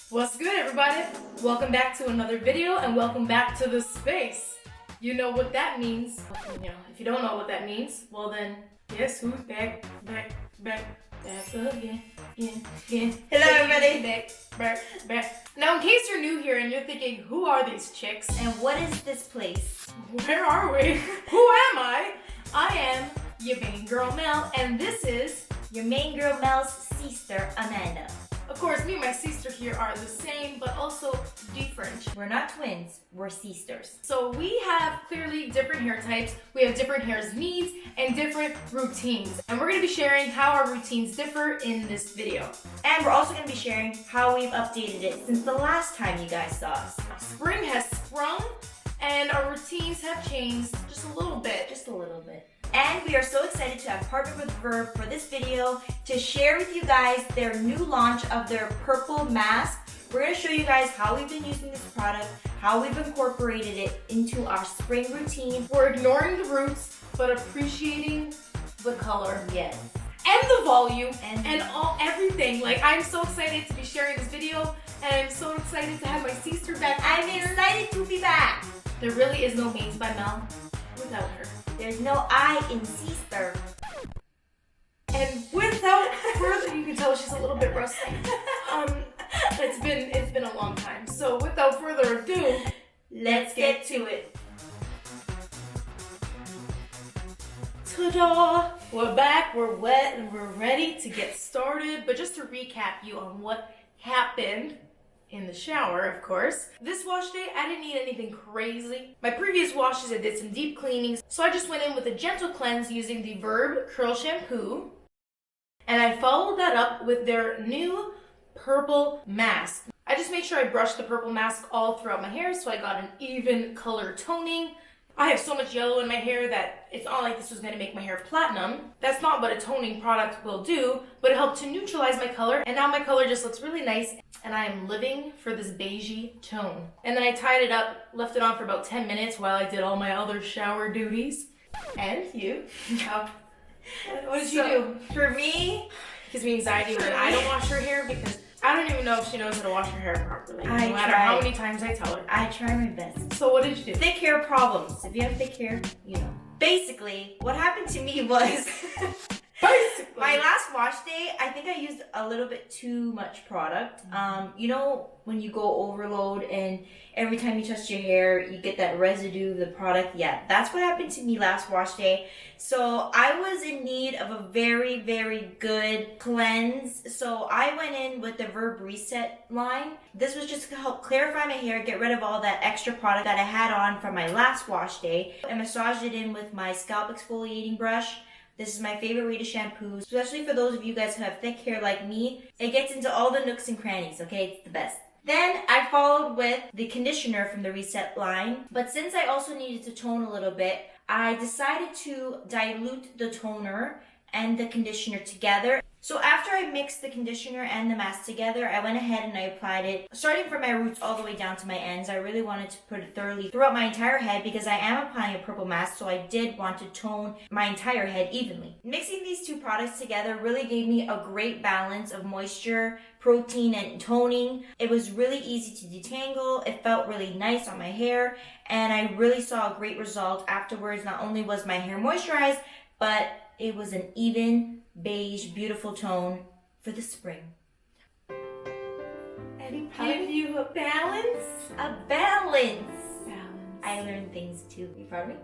What's good, everybody? Welcome back to another video and welcome back to the space. You know what that means. If you don't know what that means, well then, guess who's back again. Hello, everybody. Back. Now, in case you're new here and you're thinking, who are these chicks? And what is this place? Where are we? Who am I? I am your main girl, Mel, and this is your main girl, Mel's sister, Amanda. Of course, me and my sister here are the same, but also different. We're not twins, we're sisters. So we have clearly different hair types, we have different hair needs, and different routines. And we're going to be sharing how our routines differ in this video. And we're also going to be sharing how we've updated it since the last time you guys saw us. Spring has sprung, and our routines have changed just a little bit. And we are so excited to have partnered with Verb for this video to share with you guys their new launch of their purple mask. We're going to show you guys how we've been using this product, how we've incorporated it into our spring routine. We're ignoring the roots, but appreciating the color. Yes. And the volume, and everything. Like, I'm so excited to be sharing this video, and I'm so excited to have my sister back. I'm excited to be back. There really is no Mains by Mel without her. There's no I in sister. And without further, you can tell she's a little bit rusty. It's been a long time. So without further ado, let's get to it. Ta-da! We're back, we're wet, and we're ready to get started. But just to recap you on what happened in the shower, of course. This wash day, I didn't need anything crazy. My previous washes, I did some deep cleanings, so I just went in with a gentle cleanse using the Verb Curl Shampoo. And I followed that up with their new purple mask. I just made sure I brushed the purple mask all throughout my hair so I got an even color toning. I have so much yellow in my hair that it's not like this was going to make my hair platinum. That's not what a toning product will do, but it helped to neutralize my color, and now my color just looks really nice, and I am living for this beigey tone. And then I tied it up, left it on for about 10 minutes while I did all my other shower duties. And you? What did you do? For me, it gives me anxiety when I don't wash her hair because I don't even know if she knows how to wash her hair properly. No matter how many times I tell her. I try my best. So what did you do? Thick hair problems. If you have thick hair, you know. Basically, what happened to me was my last wash day, I think I used a little bit too much product. You know when you go overload and every time you touch your hair, you get that residue of the product? Yeah, that's what happened to me last wash day. So I was in need of a very, very good cleanse. So I went in with the Verb Reset line. This was just to help clarify my hair, get rid of all that extra product that I had on from my last wash day. I massaged it in with my scalp exfoliating brush. This is my favorite way to shampoo, especially for those of you guys who have thick hair like me. It gets into all the nooks and crannies, okay? It's the best. Then I followed with the conditioner from the Reset line. But since I also needed to tone a little bit, I decided to dilute the toner and the conditioner together. So after I mixed the conditioner and the mask together, I went ahead and I applied it, starting from my roots all the way down to my ends. I really wanted to put it thoroughly throughout my entire head because I am applying a purple mask, so I did want to tone my entire head evenly. Mixing these two products together really gave me a great balance of moisture, protein, and toning. It was really easy to detangle. It felt really nice on my hair, and I really saw a great result afterwards. Not only was my hair moisturized, but it was an even, beige, beautiful tone for the spring. And give you a balance? A balance. Balance. I learned things too. You proud of me?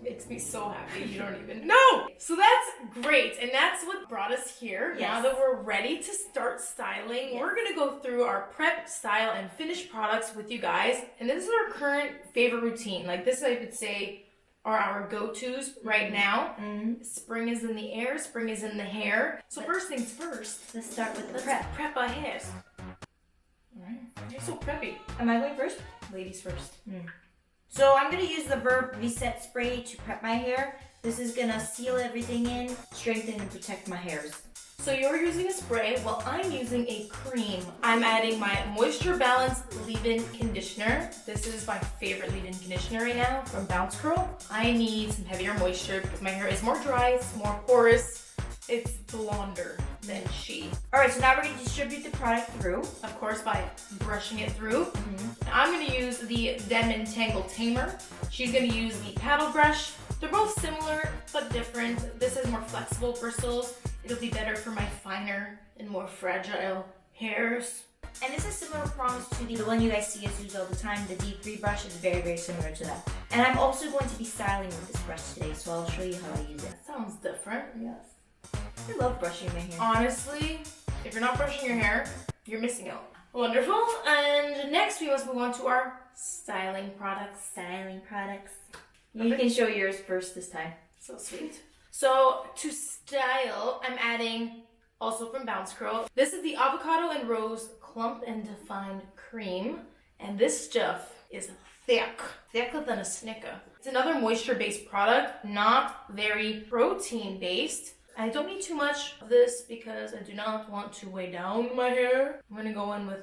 Makes me so happy. You don't even know. So that's great. And that's what brought us here. Yes. Now that we're ready to start styling, we're going to go through our prep, style, and finished products with you guys. And this is our current favorite routine. Like this, I would say, are our go-tos right now. Spring is in the air, spring is in the hair. So first things first. Let's start with the Let's prep. prep our hairs. Alright. You're so preppy. Am I going first? Ladies first. So I'm going to use the Verb Reset Spray to prep my hair. This is going to seal everything in, strengthen and protect my hairs. So you're using a spray, while I'm using a cream. I'm adding my Moisture Balance Leave-In Conditioner. This is my favorite leave-in conditioner right now from Bounce Curl. I need some heavier moisture because my hair is more dry, it's more porous. It's blonder than she. Alright, so now we're going to distribute the product through. Of course, by brushing it through. I'm going to use the Denman Tangle Tamer. She's going to use the paddle brush. They're both similar, but different. This has more flexible bristles. It'll be better for my finer and more fragile hairs. And this is similar prongs to the one you guys see us use all the time. The D3 brush is very, very similar to that. And I'm also going to be styling with this brush today, so I'll show you how I use it. Sounds different. Yes. I love brushing my hair. Honestly, if you're not brushing your hair, you're missing out. Wonderful. And next we must move on to our styling products. Styling products. You can show yours first this time. So sweet. So to style, I'm adding, also from Bounce Curl, this is the Avocado and Rose Clump and Defined Cream. And this stuff is thick. Thicker than a Snicker. It's another moisture-based product, not very protein-based. I don't need too much of this because I do not want to weigh down my hair. I'm gonna go in with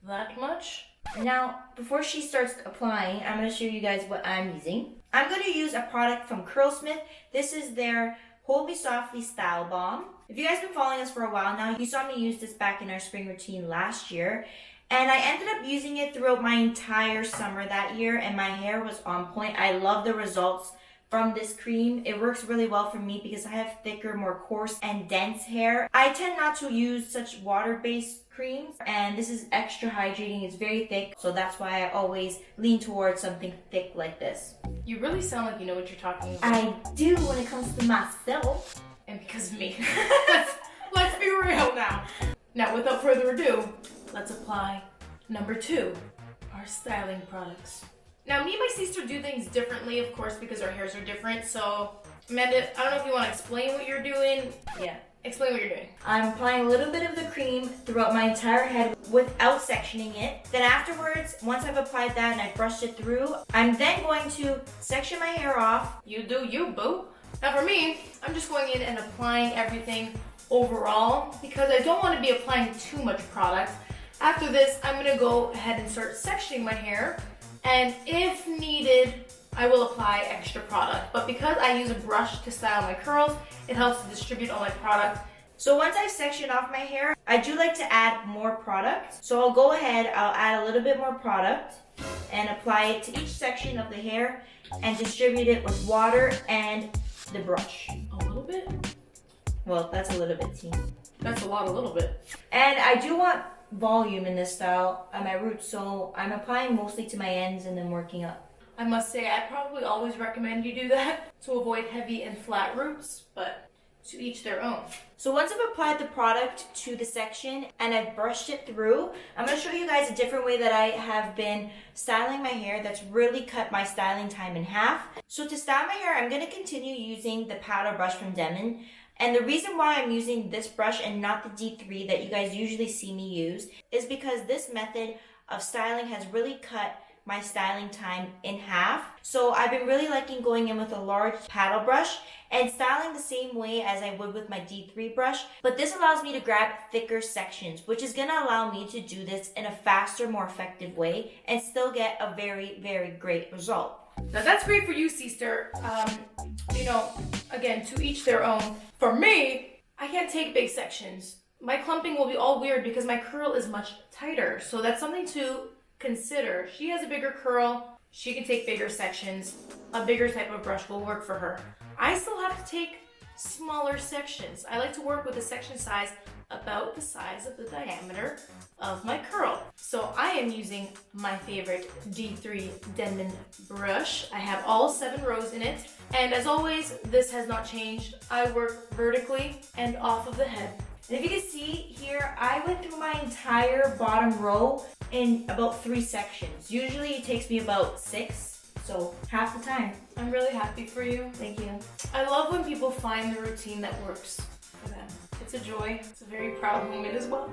that much. Now, before she starts applying, I'm going to show you guys what I'm using. I'm going to use a product from Curlsmith. This is their Hold Me Softly Style Balm. If you guys have been following us for a while now, you saw me use this back in our spring routine last year. And I ended up using it throughout my entire summer that year, and my hair was on point. I love the results from this cream. It works really well for me because I have thicker, more coarse and dense hair. I tend not to use such water-based creams, and this is extra hydrating. It's very thick, so that's why I always lean towards something thick like this. You really sound like you know what you're talking about. I do when it comes to myself. And because of me. Let's be real now. Now, without further ado, let's apply number 2, our styling products. Now, me and my sister do things differently, of course, because our hairs are different. So, Amanda, I don't know if you want to explain what you're doing. Yeah. Explain what you're doing. I'm applying a little bit of the cream throughout my entire head without sectioning it. Then afterwards, once I've applied that and I've brushed it through, I'm then going to section my hair off. You do you, boo. Now for me, I'm just going in and applying everything overall because I don't want to be applying too much product. After this, I'm going to go ahead and start sectioning my hair. And if needed, I will apply extra product. But because I use a brush to style my curls, it helps to distribute all my product. So once I've sectioned off my hair, I do like to add more product. So I'll go ahead, I'll add a little bit more product and apply it to each section of the hair and distribute it with water and the brush. A little bit? Well, that's a little bit, teeny. That's a lot, a little bit. And I do want volume in this style at my roots, so I'm applying mostly to my ends and then working up. I must say, I probably always recommend you do that to avoid heavy and flat roots, but to each their own. So once I've applied the product to the section and I've brushed it through, I'm going to show you guys a different way that I have been styling my hair that's really cut my styling time in half. So to style my hair, I'm going to continue using the powder brush from Denman. And the reason why I'm using this brush and not the D3 that you guys usually see me use is because this method of styling has really cut my styling time in half. So I've been really liking going in with a large paddle brush and styling the same way as I would with my D3 brush. But this allows me to grab thicker sections, which is gonna allow me to do this in a faster, more effective way and still get a very, very great result. Now that's great for you, sister. You know, again, to each their own. For me, I can't take big sections. My clumping will be all weird because my curl is much tighter. So that's something to consider. She has a bigger curl. She can take bigger sections. A bigger type of brush will work for her. I still have to take smaller sections. I like to work with a section size about the size of the diameter of my curl. So I am using my favorite D3 Denman brush. I have all 7 rows in it. And as always, this has not changed. I work vertically and off of the head. And if you can see here, I went through my entire bottom row in about 3 sections. Usually it takes me about 6, so half the time. I'm really happy for you. Thank you. I love when people find the routine that works for them. It's a joy. It's a very proud moment as well.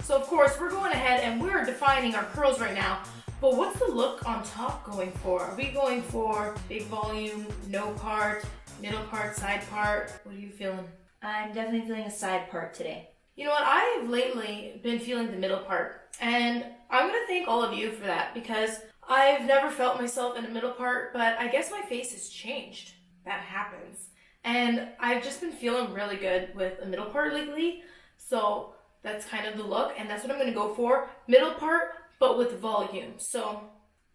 So of course, we're going ahead and we're defining our curls right now. But what's the look on top going for? Are we going for big volume, no part, middle part, side part? What are you feeling? I'm definitely feeling a side part today. You know what? I have lately been feeling the middle part. And I'm going to thank all of you for that because I've never felt myself in the middle part, but I guess my face has changed. That happens. And I've just been feeling really good with the middle part lately. So that's kind of the look, and that's what I'm gonna go for. Middle part, but with volume. So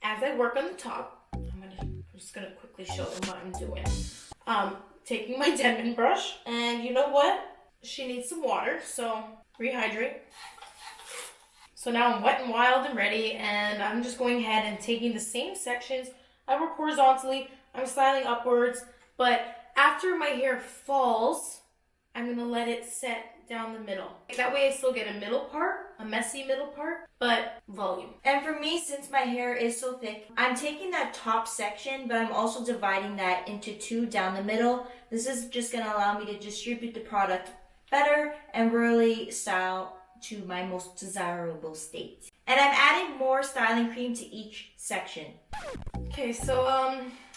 as I work on the top, I'm just gonna quickly show them what I'm doing. Taking my Denman brush, and you know what? She needs some water, so rehydrate. So now I'm wet and wild and ready, and I'm just going ahead and taking the same sections. I work horizontally, I'm styling upwards, but after my hair falls, I'm gonna let it set down the middle. That way I still get a middle part, a messy middle part, but volume. And for me, since my hair is so thick, I'm taking that top section, but I'm also dividing that into two down the middle. This is just gonna allow me to distribute the product better and really style to my most desirable state. And I'm adding more styling cream to each section. Okay, so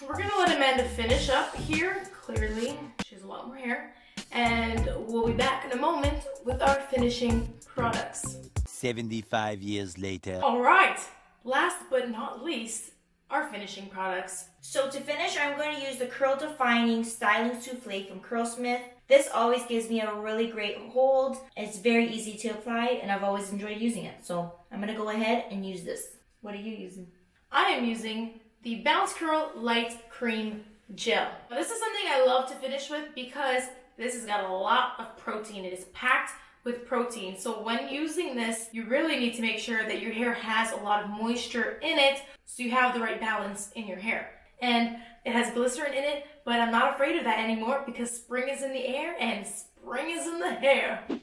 we're gonna let Amanda finish up here. Clearly, she has a lot more hair. And we'll be back in a moment with our finishing products. 75 years later. All right, last but not least, our finishing products. So to finish, I'm going to use the Curl Defining Styling Souffle from Curlsmith. This always gives me a really great hold. It's very easy to apply, and I've always enjoyed using it. So I'm going to go ahead and use this. What are you using? I am using the Bounce Curl Light Cream Gel. Now, this is something I love to finish with because this has got a lot of protein. It is packed with protein. So when using this, you really need to make sure that your hair has a lot of moisture in it so you have the right balance in your hair. And it has glycerin in it, but I'm not afraid of that anymore because spring is in the air and spring is in the hair. I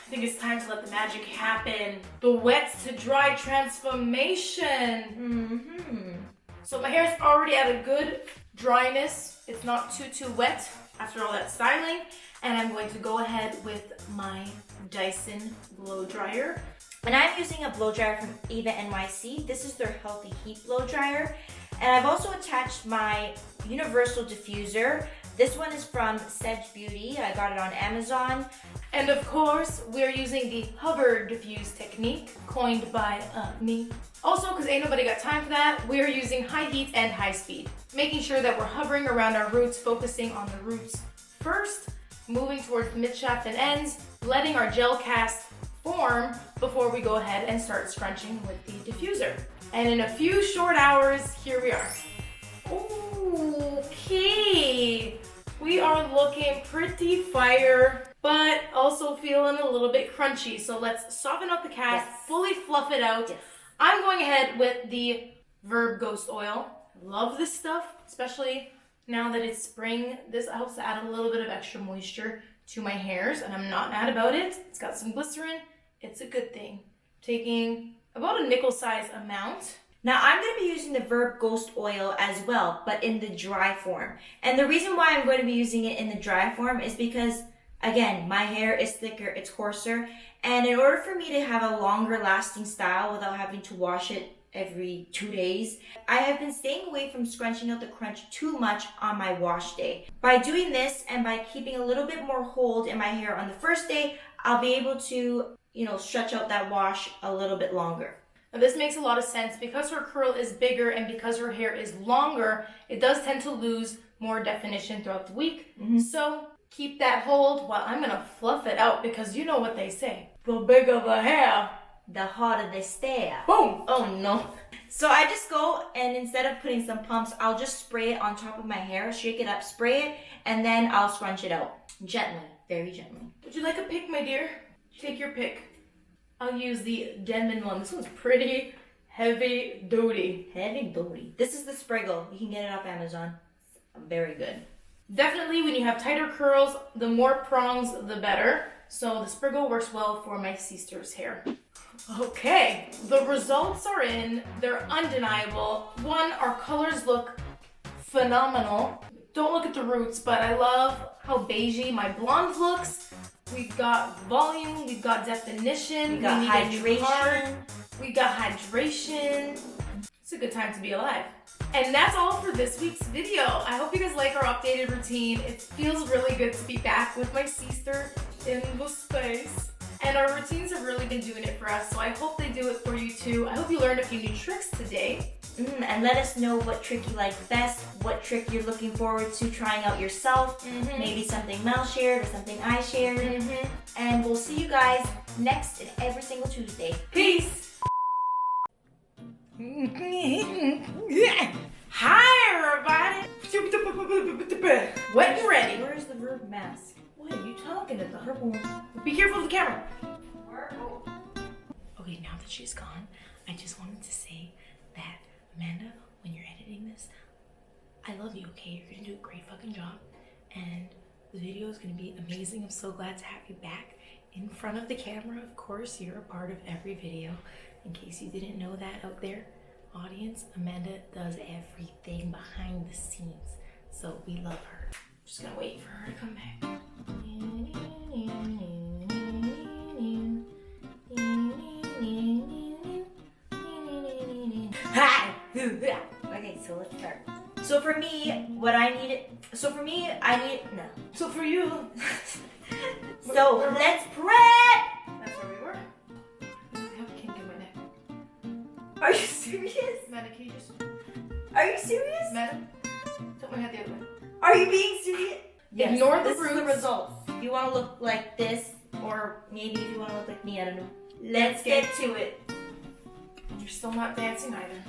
think it's time to let the magic happen. The wet to dry transformation. So my hair is already at a good dryness. It's not too wet after all that styling. And I'm going to go ahead with my Dyson blow dryer. And I'm using a blow dryer from Ava NYC. This is their Healthy Heat blow dryer. And I've also attached my universal diffuser. This one is from Sedge Beauty. I got it on Amazon. And of course, we're using the hover diffuse technique coined by me. Also, because ain't nobody got time for that, we're using high heat and high speed. Making sure that we're hovering around our roots, focusing on the roots first, moving towards the midshaft and ends, letting our gel cast form before we go ahead and start scrunching with the diffuser. And in a few short hours, here we are. Okay, we are looking pretty fire, but also feeling a little bit crunchy. So let's soften up the cast, fully fluff it out. Yes. I'm going ahead with the Verb Ghost Oil. Love this stuff, especially now that it's spring. This helps to add a little bit of extra moisture to my hairs, and I'm not mad about it. It's got some glycerin. It's a good thing. Taking about a nickel size amount. Now I'm going to be using the Verb Ghost Oil as well, but in the dry form. And the reason why I'm going to be using it in the dry form is because, again, my hair is thicker, it's coarser, and in order for me to have a longer lasting style without having to wash it every 2 days, I have been staying away from scrunching out the crunch too much on my wash day. By doing this and by keeping a little bit more hold in my hair on the first day, I'll be able to, stretch out that wash a little bit longer. Now this makes a lot of sense. Because her curl is bigger and because her hair is longer, it does tend to lose more definition throughout the week. So keep that hold while I'm gonna fluff it out, because you know what they say. The bigger the hair, the harder they stare. Boom! Oh no. So I just go and instead of putting some pumps, I'll just spray it on top of my hair, shake it up, spray it, and then I'll scrunch it out. Gently, very gently. Would you like a pick, my dear? Take your pick. I'll use the Denman one. This one's pretty heavy duty. Heavy duty. This is the Spriggle. You can get it off Amazon. Very good. Definitely when you have tighter curls, the more prongs, the better. So the Spriggle works well for my sister's hair. Okay, the results are in. They're undeniable. One, our colors look phenomenal. Don't look at the roots, but I love how beigey my blonde looks. We've got volume, we've got definition, we got hydration. We got hydration. It's a good time to be alive. And that's all for this week's video. I hope you guys like our updated routine. It feels really good to be back with my sister in the space. And our routines have really been doing it for us, so I hope they do it for you too. I hope you learned a few new tricks today. And let us know what trick you like best, what trick you're looking forward to trying out yourself. Maybe something Mel shared or something I shared. And we'll see you guys next and every single Tuesday. Peace! Hi, everybody! Wet and ready. Where's the verb mask? What are you talking about? Be careful of the camera. Okay, now that she's gone, I just wanted to say that, Amanda, when you're editing this, I love you, okay? You're gonna do a great fucking job. And the video is gonna be amazing. I'm so glad to have you back in front of the camera. Of course, you're a part of every video. In case you didn't know that out there, audience, Amanda does everything behind the scenes. So we love her. Just gonna wait for her to come back. Hi! Okay, so let's start. So for me, I need, no. So for you, So let's prep! that's where we were. I have a kink in my neck. Are you serious? Amanda, can you just... Are you serious? Amanda, tilt my head the other way. Are you being serious? Yes. Ignore the This is the roots. results. You want to look like this, or maybe if you want to look like me, I don't know. Let's get to it. You're still not dancing either.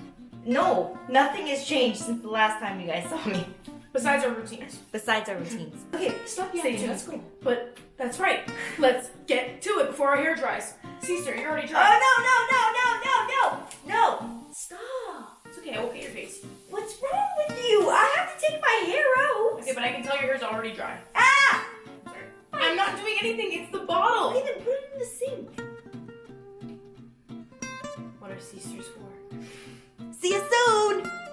No, nothing has changed since the last time you guys saw me. Besides our routines. Besides our routines. Okay, stop Saying saying let's let's go. go. But that's right. Let's get to it before our hair dries. Sister, you're already Oh, dry. no! Stop! It's okay, I will get your face. What's wrong with you? I have to take my hair out. Okay, but I can tell your hair's already dry. Ah! Sorry. I'm not doing anything, it's the bottle. Okay, then put it in the sink. What are sisters for? See you soon!